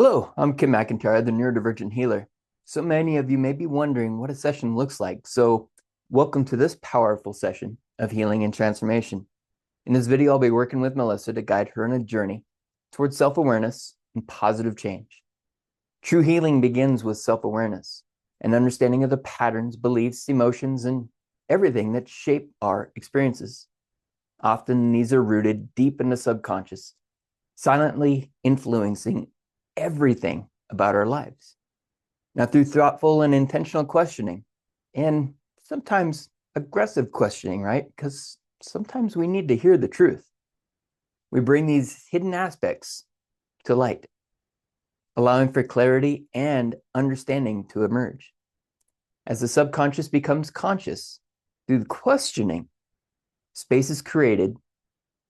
Hello, I'm Kim McIntyre, the Neurodivergent Healer. So many of you may be wondering what a session looks like. So, welcome to this powerful session of healing and transformation. In this video, I'll be working with Melissa to guide her on a journey towards self-awareness and positive change. True healing begins with self-awareness and understanding of the patterns, beliefs, emotions, and everything that shape our experiences. Often, these are rooted deep in the subconscious, silently influencing everything about our lives. Now, through thoughtful and intentional questioning, and sometimes aggressive questioning, right? Because sometimes we need to hear the truth. We bring these hidden aspects to light, allowing for clarity and understanding to emerge. As the subconscious becomes conscious through the questioning, space is created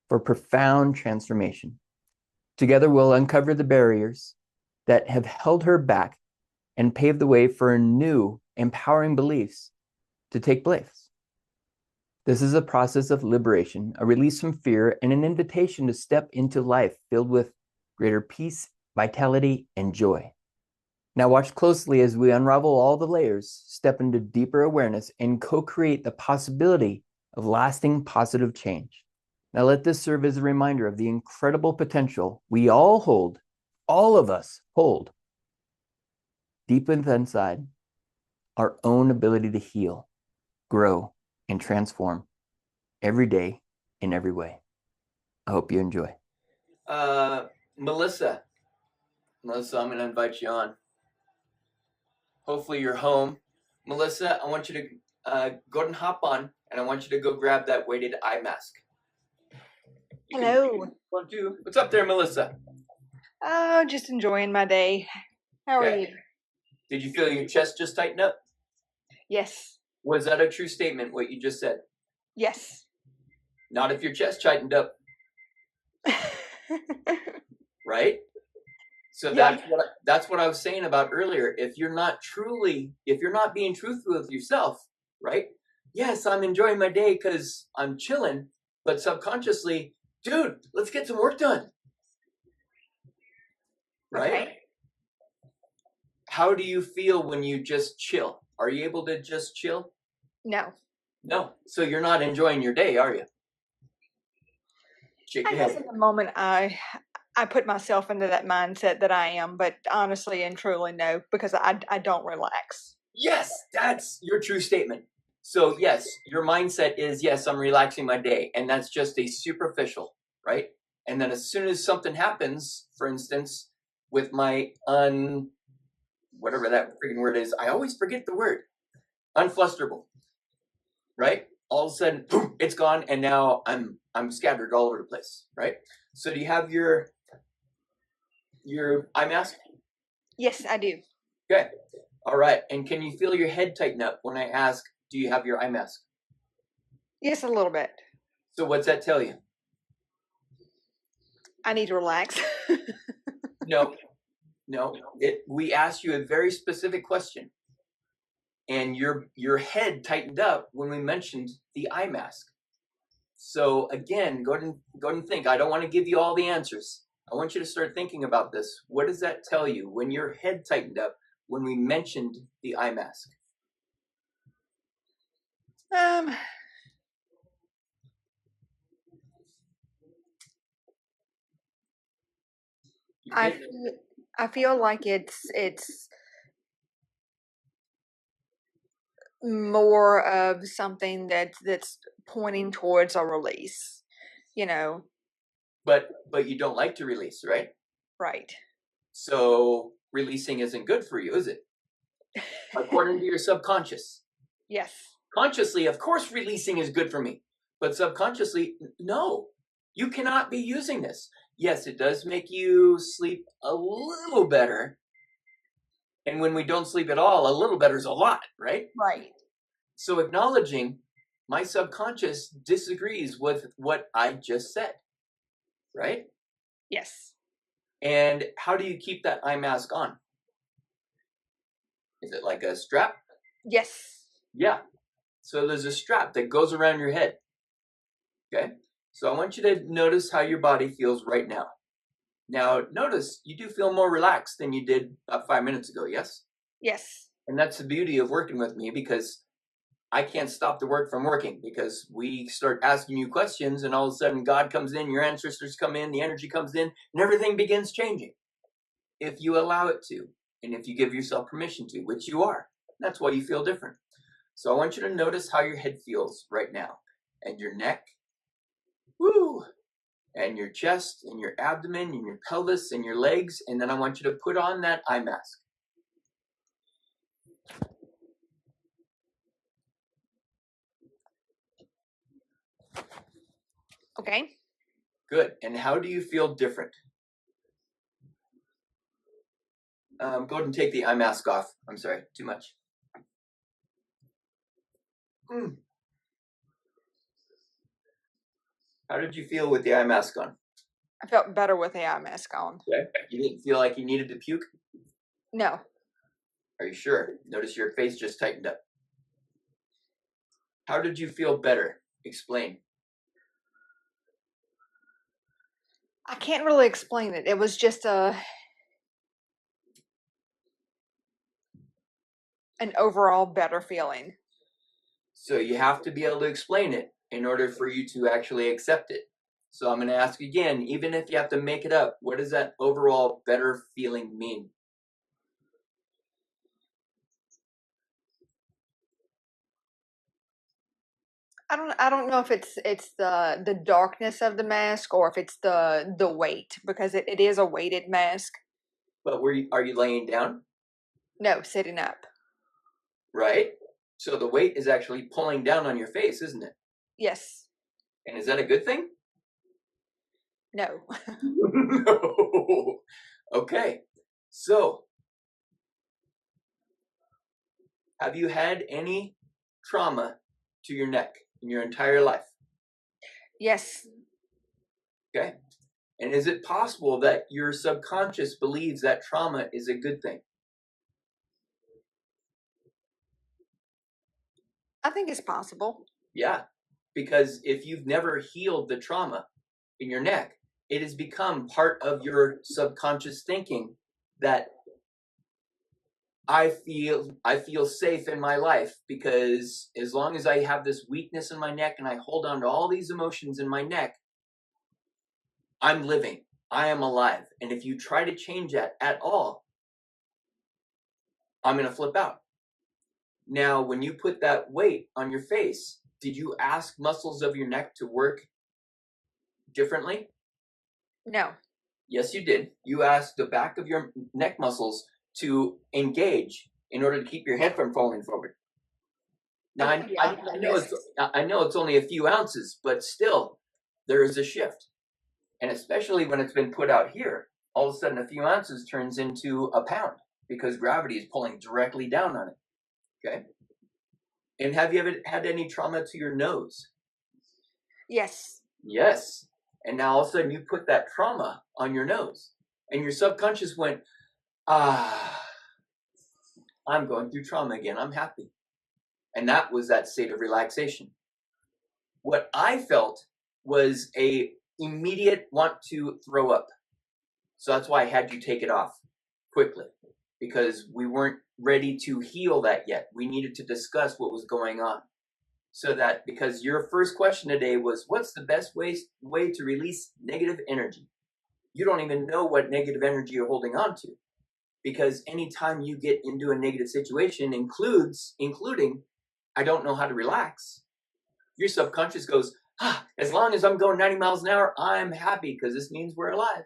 for profound transformation. Together, we'll uncover the barriers that have held her back and pave the way for new, empowering beliefs to take place. This is a process of liberation, a release from fear, and an invitation to step into life filled with greater peace, vitality, and joy. Now watch closely as we unravel all the layers, step into deeper awareness, and co-create the possibility of lasting positive change. Now let this serve as a reminder of the incredible potential we all hold, all of us hold, deep inside our own ability to heal, grow, and transform every day in every way. I hope you enjoy. Melissa, I'm going to invite you on. Hopefully you're home. Melissa, I want you to go ahead and hop on, and I want you to go grab that weighted eye mask. Hello. What's up there, Melissa? Oh, just enjoying my day. How are you? Did you feel your chest just tighten up? Yes. Was that a true statement, what you just said? Yes. Not if your chest tightened up. Right? So yeah. that's what I was saying about earlier. If you're not being truthful with yourself, right? Yes, I'm enjoying my day because I'm chilling, but subconsciously, dude, let's get some work done. Right? Okay. How do you feel when you just chill? Are you able to just chill? No. No. So you're not enjoying your day, are you? I guess in the moment I put myself into that mindset that I am, but honestly and truly no, because I don't relax. Yes, that's your true statement. So yes, your mindset is, yes, I'm relaxing my day. And that's just a superficial, right? And then as soon as something happens, for instance, with my whatever that freaking word is, I always forget the word, unflusterable, right? All of a sudden, boom, it's gone. And now I'm scattered all over the place, right? So do you have your eye mask? Yes, I do. Okay. All right. And can you feel your head tighten up when I ask, do you have your eye mask? Yes, a little bit. So what's that tell you? I need to relax. No. We asked you a very specific question. And your head tightened up when we mentioned the eye mask. So again, go ahead and think. I don't want to give you all the answers. I want you to start thinking about this. What does that tell you when your head tightened up when we mentioned the eye mask? I feel like it's more of something that's pointing towards a release, you know. But you don't like to release, right? Right. So releasing isn't good for you, is it? According to your subconscious. Yes. Consciously, of course, releasing is good for me. But subconsciously, no. You cannot be using this. Yes, it does make you sleep a little better. And when we don't sleep at all, a little better is a lot, right? Right. So acknowledging my subconscious disagrees with what I just said, right? Yes. And how do you keep that eye mask on? Is it like a strap? Yes. Yeah. So there's a strap that goes around your head. Okay. So I want you to notice how your body feels right now. Now, notice you do feel more relaxed than you did about 5 minutes ago, yes? Yes. And that's the beauty of working with me, because I can't stop the work from working, because we start asking you questions and all of a sudden God comes in, your ancestors come in, the energy comes in, and everything begins changing. If you allow it to, and if you give yourself permission to, which you are, that's why you feel different. So I want you to notice how your head feels right now, and your neck, woo, and your chest, and your abdomen, and your pelvis, and your legs, and then I want you to put on that eye mask. Okay. Good. And how do you feel different? Go ahead and take the eye mask off. I'm sorry, too much. How did you feel with the eye mask on? I felt better with the eye mask on. Okay. You didn't feel like you needed to puke? No. Are you sure? Notice your face just tightened up. How did you feel better? Explain. I can't really explain it. It was just an overall better feeling. So you have to be able to explain it in order for you to actually accept it. So I'm going to ask again, even if you have to make it up, what does that overall better feeling mean? I don't know if it's the darkness of the mask or if it's the weight, because it is a weighted mask. But are you laying down? No, sitting up. Right? So the weight is actually pulling down on your face, isn't it? Yes. And is that a good thing? No. No. Okay. So, have you had any trauma to your neck in your entire life? Yes. Okay. And is it possible that your subconscious believes that trauma is a good thing? I think it's possible. Yeah. Because if you've never healed the trauma in your neck, it has become part of your subconscious thinking that I feel safe in my life, because as long as I have this weakness in my neck and I hold on to all these emotions in my neck, I'm living. I am alive. And if you try to change that at all, I'm going to flip out. Now, when you put that weight on your face, did you ask muscles of your neck to work differently? No. Yes, you did. You asked the back of your neck muscles to engage in order to keep your head from falling forward. Now, I know it's only a few ounces, but still, there is a shift. And especially when it's been put out here, all of a sudden a few ounces turns into a pound, because gravity is pulling directly down on it. Okay? And have you ever had any trauma to your nose? Yes. Yes. And now all of a sudden you put that trauma on your nose, and your subconscious went, ah, I'm going through trauma again. I'm happy. And that was that state of relaxation. What I felt was a immediate want to throw up. So that's why I had you take it off quickly, because we weren't ready to heal that yet. We needed to discuss what was going on. So that, because your first question today was, what's the best way to release negative energy? You don't even know what negative energy you're holding on to, because anytime you get into a negative situation, including, I don't know how to relax, your subconscious goes, as long as I'm going 90 miles an hour, I'm happy, because this means we're alive.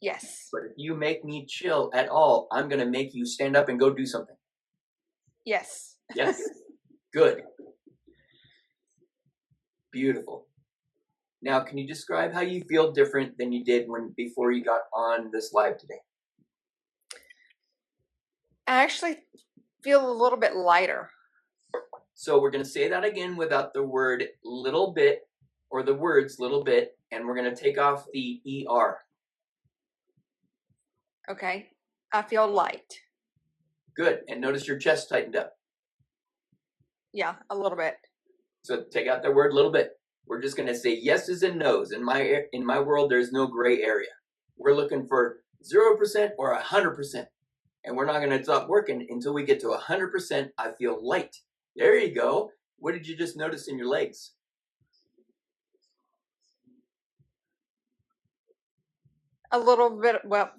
Yes. But if you make me chill at all, I'm going to make you stand up and go do something. Yes. Yes. Good. Beautiful. Now, can you describe how you feel different than you did before you got on this live today? I actually feel a little bit lighter. So we're going to say that again without the word little bit, or the words little bit, and we're going to take off the ER. Okay. I feel light. Good. And notice your chest tightened up. Yeah, a little bit. So take out the word little bit. We're just going to say yeses and nos. In my world, there's no gray area. We're looking for 0% or 100%. And we're not going to stop working until we get to 100%. I feel light. There you go. What did you just notice in your legs? A little bit, well,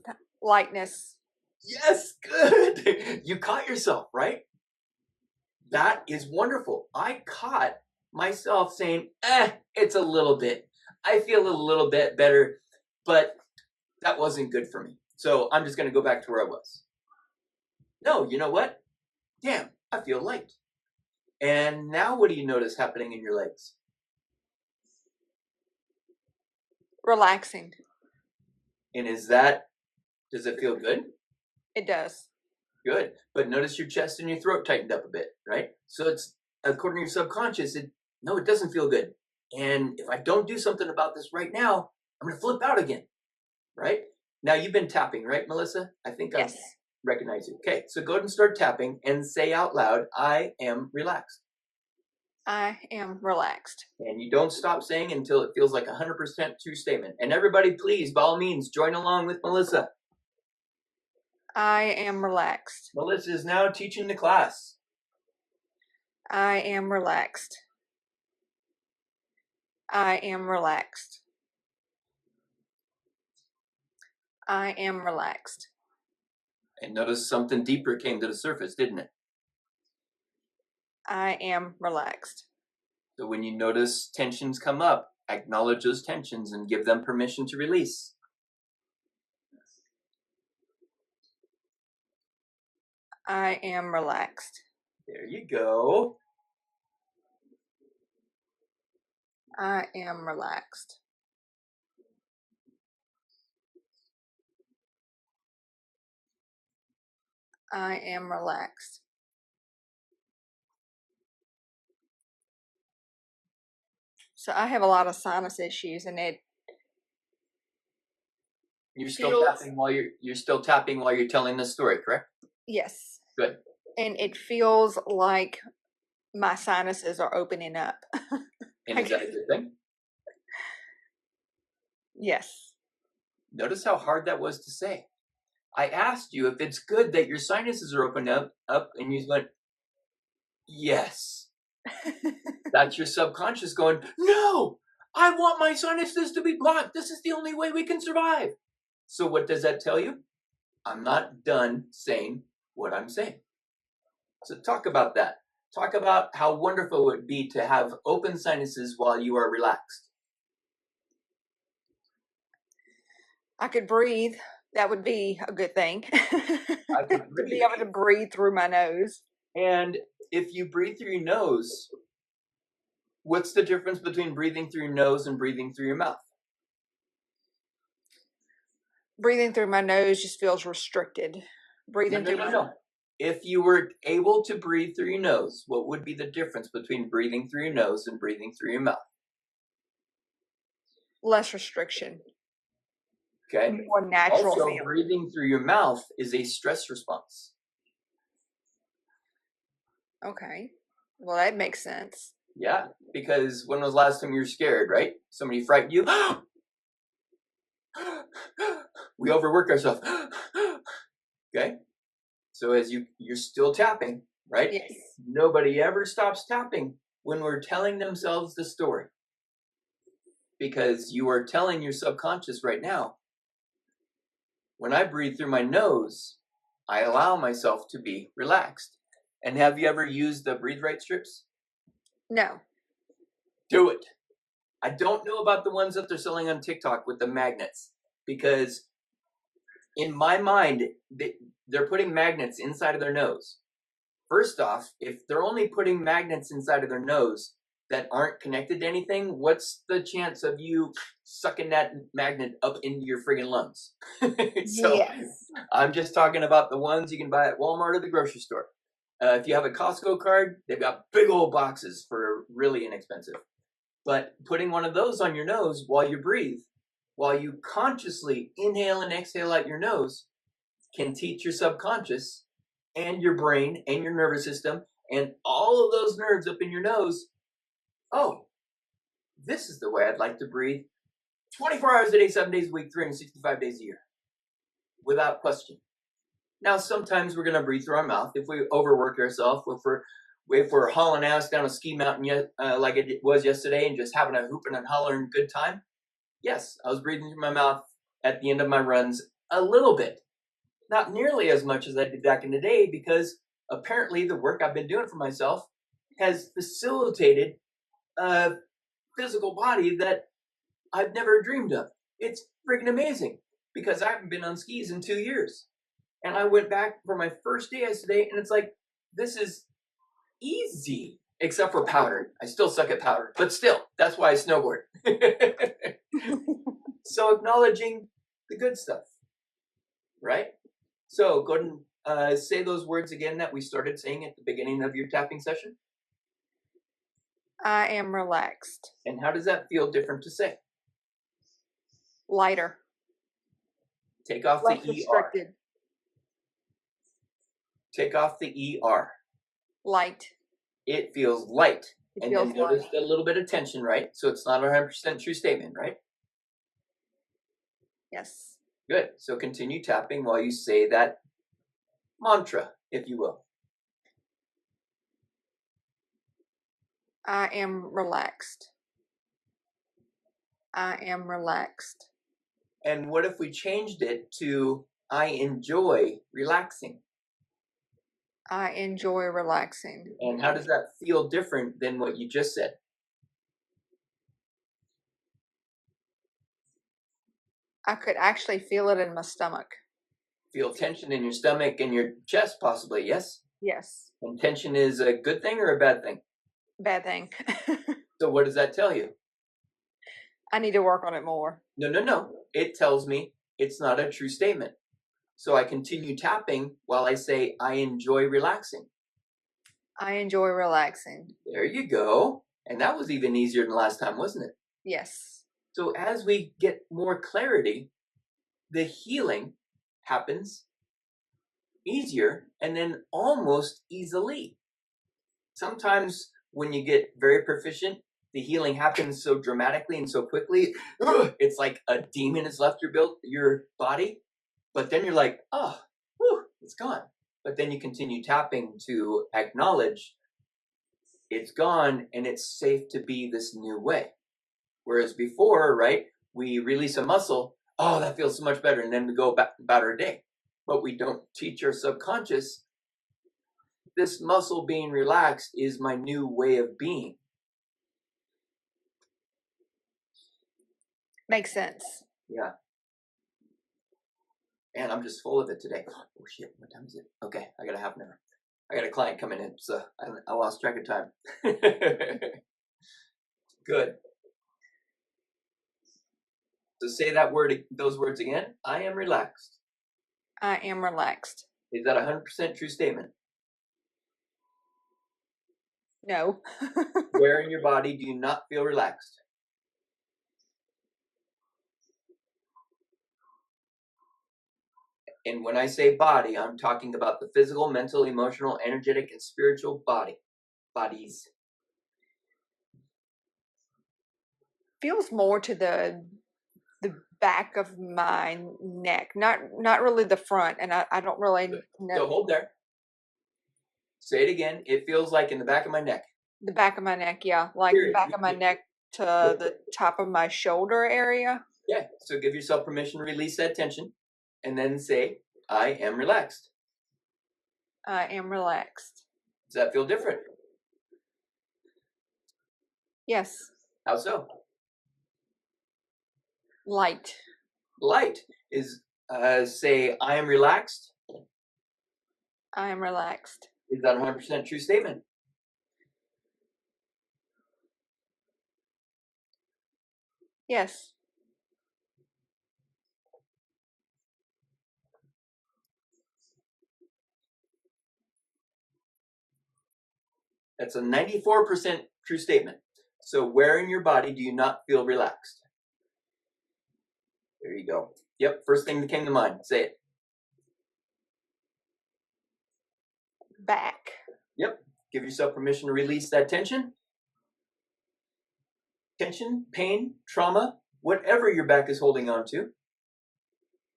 lightness. Yes, good. You caught yourself, right? That is wonderful. I caught myself saying, it's a little bit. I feel a little bit better, but that wasn't good for me. So I'm just going to go back to where I was. No, you know what? Damn, I feel light. And now what do you notice happening in your legs? Relaxing. And does it feel good? It does. Good. But notice your chest and your throat tightened up a bit, right? So it's, according to your subconscious, it doesn't feel good. And if I don't do something about this right now, I'm going to flip out again, right? Now you've been tapping, right, Melissa? I think Yes. I recognize you. Okay, so go ahead and start tapping and say out loud, I am relaxed. I am relaxed. And you don't stop saying until it feels like 100% true statement. And everybody, please, by all means, join along with Melissa. I am relaxed. Melissa is now teaching the class. I am relaxed. I am relaxed. I am relaxed. And notice something deeper came to the surface, didn't it? I am relaxed. So when you notice tensions come up, acknowledge those tensions and give them permission to release. I am relaxed. There you go. I am relaxed. I am relaxed. So I have a lot of sinus issues, and You're still tapping while you're telling this story, correct? Yes. Good. And it feels like my sinuses are opening up. And is that a good thing? Yes. Notice how hard that was to say. I asked you if it's good that your sinuses are opening up, and you went, yes. That's your subconscious going, no, I want my sinuses to be blocked. This is the only way we can survive. So what does that tell you? I'm not done saying what I'm saying. So talk about that. Talk about how wonderful it would be to have open sinuses while you are relaxed. I could breathe. That would be a good thing. I could To be able to breathe through my nose. And if you breathe through your nose, what's the difference between breathing through your nose and breathing through your mouth? Breathing through my nose just feels restricted. Breathing through my If you were able to breathe through your nose, what would be the difference between breathing through your nose and breathing through your mouth? Less restriction. Okay. More natural Also, feeling. breathing through your mouth is a stress response. Okay. Well, that makes sense. Yeah, because when was the last time you were scared, right? Somebody frightened you. We overwork ourselves. Okay. So as you're still tapping, right? Yes. Nobody ever stops tapping when we're telling themselves the story. Because you are telling your subconscious right now, when I breathe through my nose, I allow myself to be relaxed. And have you ever used the breathe right strips? No. Do it. I don't know about the ones that they're selling on TikTok with the magnets, because in my mind, they're putting magnets inside of their nose. First off, if they're only putting magnets inside of their nose that aren't connected to anything, what's the chance of you sucking that magnet up into your friggin' lungs? So yes. I'm just talking about the ones you can buy at Walmart or the grocery store. If you have a Costco card, they've got big old boxes for really inexpensive. But putting one of those on your nose while you breathe, while you consciously inhale and exhale out your nose, can teach your subconscious and your brain and your nervous system and all of those nerves up in your nose, oh, this is the way I'd like to breathe 24 hours a day, 7 days a week, 365 days a year, without question. Now, sometimes we're going to breathe through our mouth if we overwork ourselves, if we're hauling ass down a ski mountain like it was yesterday and just having a hooping and hollering good time. Yes, I was breathing through my mouth at the end of my runs a little bit. Not nearly as much as I did back in the day, because apparently the work I've been doing for myself has facilitated a physical body that I've never dreamed of. It's freaking amazing, because I haven't been on skis in 2 years. And I went back for my first day yesterday, and it's like, this is easy, except for powder. I still suck at powder, but still, that's why I snowboard. So acknowledging the good stuff, right? So go ahead and say those words again that we started saying at the beginning of your tapping session. I am relaxed. And how does that feel different to say? Lighter. Take off Less the ER. restricted. Take off the ER. Light. It feels light. It And feels then notice light. a little bit of tension, right? So it's not a 100% true statement, right? Yes. Good. So continue tapping while you say that mantra, if you will. I am relaxed. I am relaxed. And what if we changed it to I enjoy relaxing? I enjoy relaxing. And how does that feel different than what you just said? I could actually feel it in my stomach. Feel tension in your stomach and your chest, possibly, yes? Yes. And tension is a good thing or a bad thing? Bad thing. So what does that tell you? I need to work on it more. No. It tells me it's not a true statement. So I continue tapping while I say, I enjoy relaxing. I enjoy relaxing. There you go. And that was even easier than last time, wasn't it? Yes. So as we get more clarity, the healing happens easier and then almost easily. Sometimes when you get very proficient, the healing happens so dramatically and so quickly. It's like a demon has left your body. But then you're like, oh, whew, it's gone. But then you continue tapping to acknowledge it's gone and it's safe to be this new way. Whereas before, right, we release a muscle, oh, that feels so much better, and then we go about our day. But we don't teach our subconscious, this muscle being relaxed is my new way of being. Makes sense. Yeah. And I'm just full of it today. Oh shit, what time is it? Okay, I got a half an hour. I got a client coming in, so I lost track of time. Good. So say those words again. I am relaxed. I am relaxed. Is that a 100% true statement? No. Where in your body do you not feel relaxed? And when I say body, I'm talking about the physical, mental, emotional, energetic, and spiritual bodies. Feels more to the back of my neck, not really the front, and I don't really know. So hold there. Say it again. It feels like in the back of my neck. The back of my neck, yeah, like the back of my neck to the top of my shoulder area. Yeah. So give yourself permission to release that tension, and then say, "I am relaxed." I am relaxed. Does that feel different? Yes. How so? Light. Light is say, "I am relaxed." I am relaxed. Is that a 100% true statement? Yes. That's a 94% true statement. So where in your body do you not feel relaxed? There you go. Yep, first thing that came to mind. Say it. Back. Yep. Give yourself permission to release that tension. Tension, pain, trauma, whatever your back is holding on to.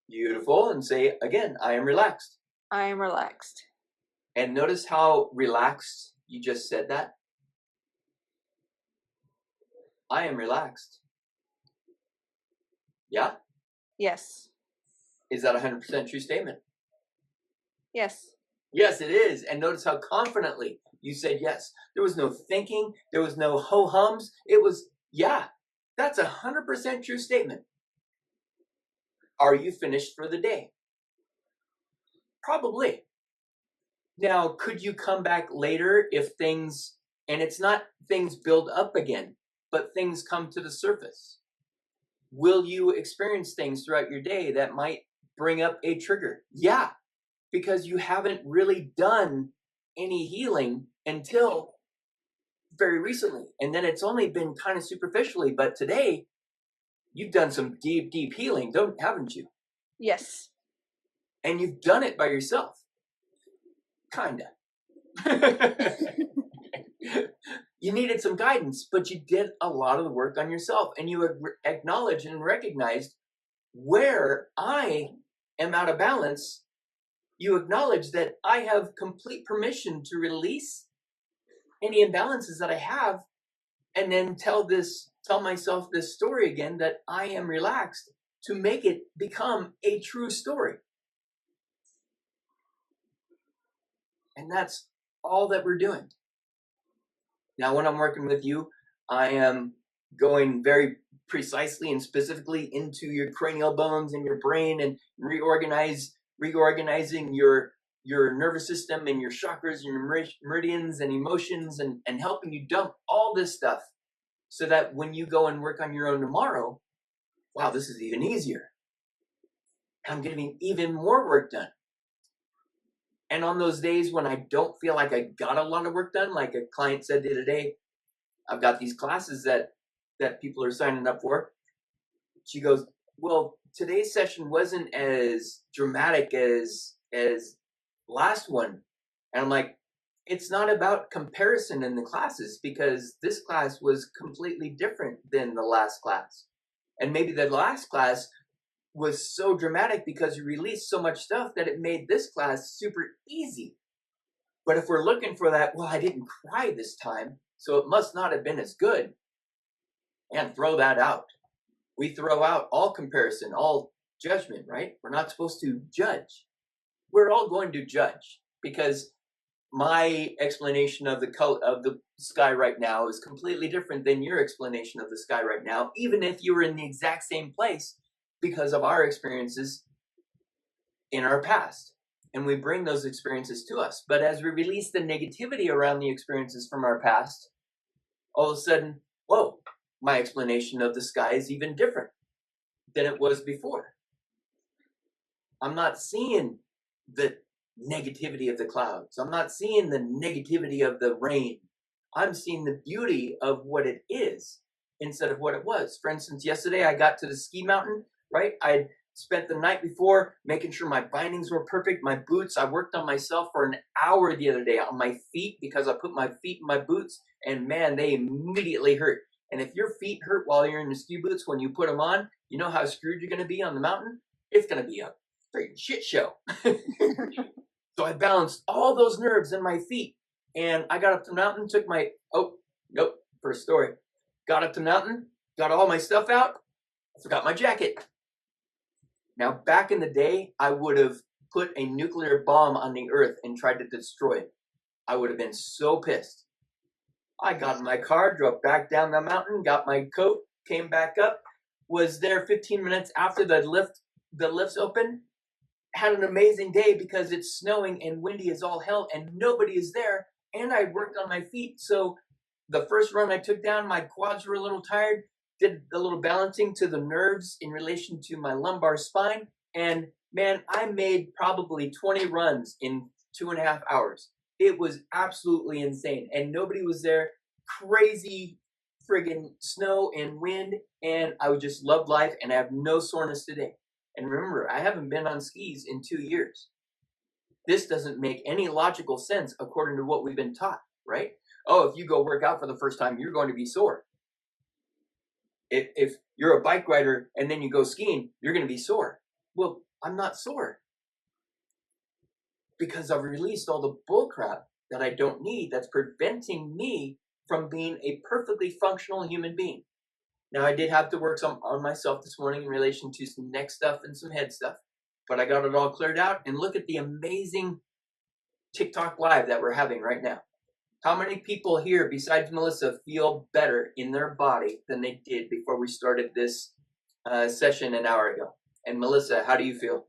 Beautiful. And say again, I am relaxed. I am relaxed. And notice how relaxed you just said that. I am relaxed. Yeah? Yes. Is that a 100% true statement? Yes. Yes, it is. And notice how confidently you said yes. There was no thinking. There was no ho-hums. It was, yeah, that's 100% true statement. Are you finished for the day? Probably. Now, could you come back later if things, and it's not things build up again, but things come to the surface? Will you experience things throughout your day that might bring up a trigger? Yeah, because you haven't really done any healing until very recently. And then it's only been kind of superficially, but today you've done some deep, deep healing, haven't you? Yes. And you've done it by yourself. Kinda. You needed some guidance, but you did a lot of the work on yourself, and you acknowledged and recognized where I am out of balance. You acknowledge that I have complete permission to release any imbalances that I have, and then tell myself this story again that I am relaxed to make it become a true story. And that's all that we're doing. Now, when I'm working with you, I am going very precisely and specifically into your cranial bones and your brain and reorganizing your nervous system and your chakras and your meridians and emotions and helping you dump all this stuff so that when you go and work on your own tomorrow, wow, this is even easier. I'm getting even more work done. And on those days when I don't feel like I got a lot of work done, like a client said the other day, I've got these classes that people are signing up for. She goes, well, today's session wasn't as dramatic as last one. And I'm like, it's not about comparison in the classes, because this class was completely different than the last class. And maybe the last class was so dramatic because you released so much stuff that it made this class super easy. But if we're looking for that, well, I didn't cry this time, so it must not have been as good, and throw that out. We throw out all comparison, all judgment, right? We're not supposed to judge. We're all going to judge because my explanation of the color of the sky right now is completely different than your explanation of the sky right now, even if you were in the exact same place, because of our experiences in our past. And we bring those experiences to us. But as we release the negativity around the experiences from our past, all of a sudden, whoa, my explanation of the sky is even different than it was before. I'm not seeing the negativity of the clouds. I'm not seeing the negativity of the rain. I'm seeing the beauty of what it is instead of what it was. For instance, yesterday I got to the ski mountain, right? I spent the night before making sure my bindings were perfect, my boots. I worked on myself for an hour the other day on my feet because I put my feet in my boots, and man, they immediately hurt. And if your feet hurt while you're in the ski boots when you put them on, you know how screwed you're going to be on the mountain? It's going to be a freaking shit show. So I balanced all those nerves in my feet, and I got up the mountain, took my, first story. Got up the mountain, got all my stuff out, forgot my jacket. Now, back in the day, I would have put a nuclear bomb on the earth and tried to destroy it. I would have been so pissed. I got in my car, drove back down the mountain, got my coat, came back up, was there 15 minutes after the lifts opened, had an amazing day because it's snowing and windy as all hell and nobody is there, and I worked on my feet. So the first run I took down, my quads were a little tired, did a little balancing to the nerves in relation to my lumbar spine, and man, I made probably 20 runs in 2.5 hours. It was absolutely insane, and nobody was there. Crazy friggin' snow and wind, and I would just love life, and I have no soreness today. And remember, I haven't been on skis in 2 years. This doesn't make any logical sense according to what we've been taught, right? Oh, if you go work out for the first time, you're going to be sore. If you're a bike rider and then you go skiing, you're going to be sore. Well, I'm not sore because I've released all the bull crap that I don't need that's preventing me from being a perfectly functional human being. Now, I did have to work some on myself this morning in relation to some neck stuff and some head stuff, but I got it all cleared out. And look at the amazing TikTok live that we're having right now. How many people here besides Melissa feel better in their body than they did before we started this session an hour ago? And Melissa, how do you feel?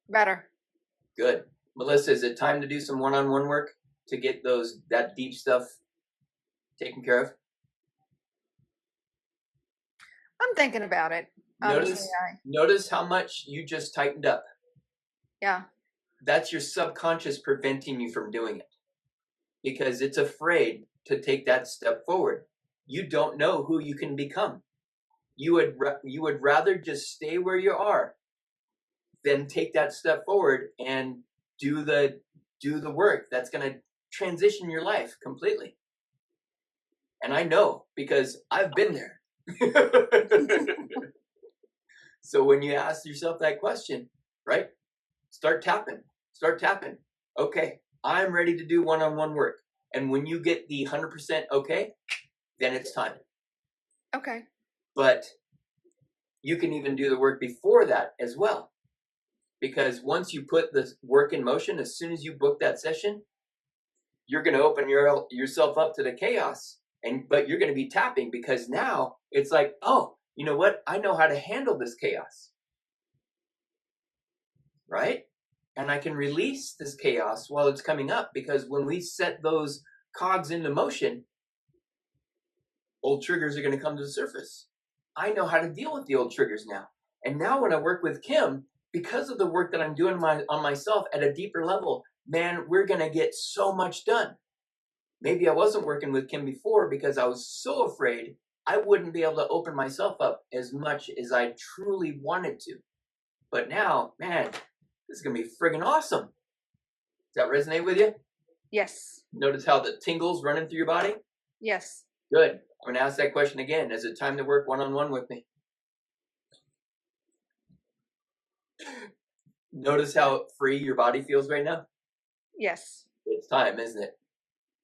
Better. Good. Melissa, is it time to do some one-on-one work to get that deep stuff taken care of? I'm thinking about it. Notice how much you just tightened up. Yeah. That's your subconscious preventing you from doing it because it's afraid to take that step forward. You don't know who you can become. You would rather just stay where you are than take that step forward and do the work that's going to transition your life completely. And I know because I've been there. So when you ask yourself that question, right? Start tapping. Okay, I'm ready to do one-on-one work. And when you get the 100% okay, then it's time. Okay. But you can even do the work before that as well. Because once you put the work in motion, as soon as you book that session, you're going to open yourself up to the chaos. But you're going to be tapping because now it's like, oh, you know what? I know how to handle this chaos. Right? And I can release this chaos while it's coming up because when we set those cogs into motion, old triggers are going to come to the surface. I know how to deal with the old triggers now. And now when I work with Kim, because of the work that I'm doing on myself at a deeper level, man, we're going to get so much done. Maybe I wasn't working with Kim before because I was so afraid I wouldn't be able to open myself up as much as I truly wanted to. But now, man, this is going to be friggin' awesome. Does that resonate with you? Yes. Notice how the tingles running through your body? Yes. Good. I'm going to ask that question again. Is it time to work one-on-one with me? Notice how free your body feels right now? Yes. It's time, isn't it?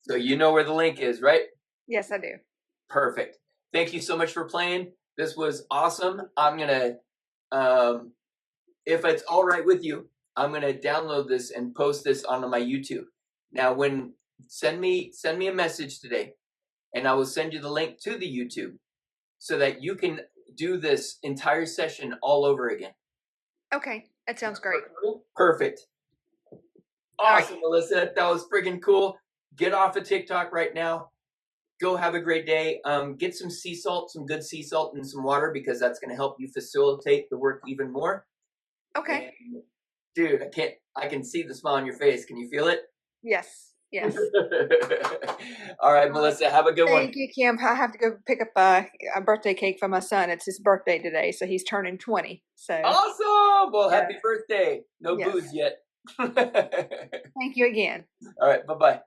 So you know where the link is, right? Yes, I do. Perfect. Thank you so much for playing. This was awesome. I'm going to, if it's all right with you, I'm going to download this and post this onto my YouTube. Now, send me a message today, and I will send you the link to the YouTube so that you can do this entire session all over again. Okay, that sounds great. Perfect. Awesome, right. Melissa. That was friggin' cool. Get off of TikTok right now. Go have a great day. Get some sea salt, some good sea salt and some water because that's going to help you facilitate the work even more. Okay. And, dude, I can see the smile on your face. Can you feel it? Yes. Yes. All right, Melissa, have a good one. Thank you, Kim. I have to go pick up a birthday cake for my son. It's his birthday today, so he's turning 20. So awesome. Well, happy birthday. No booze yet. Thank you again. All right, bye-bye.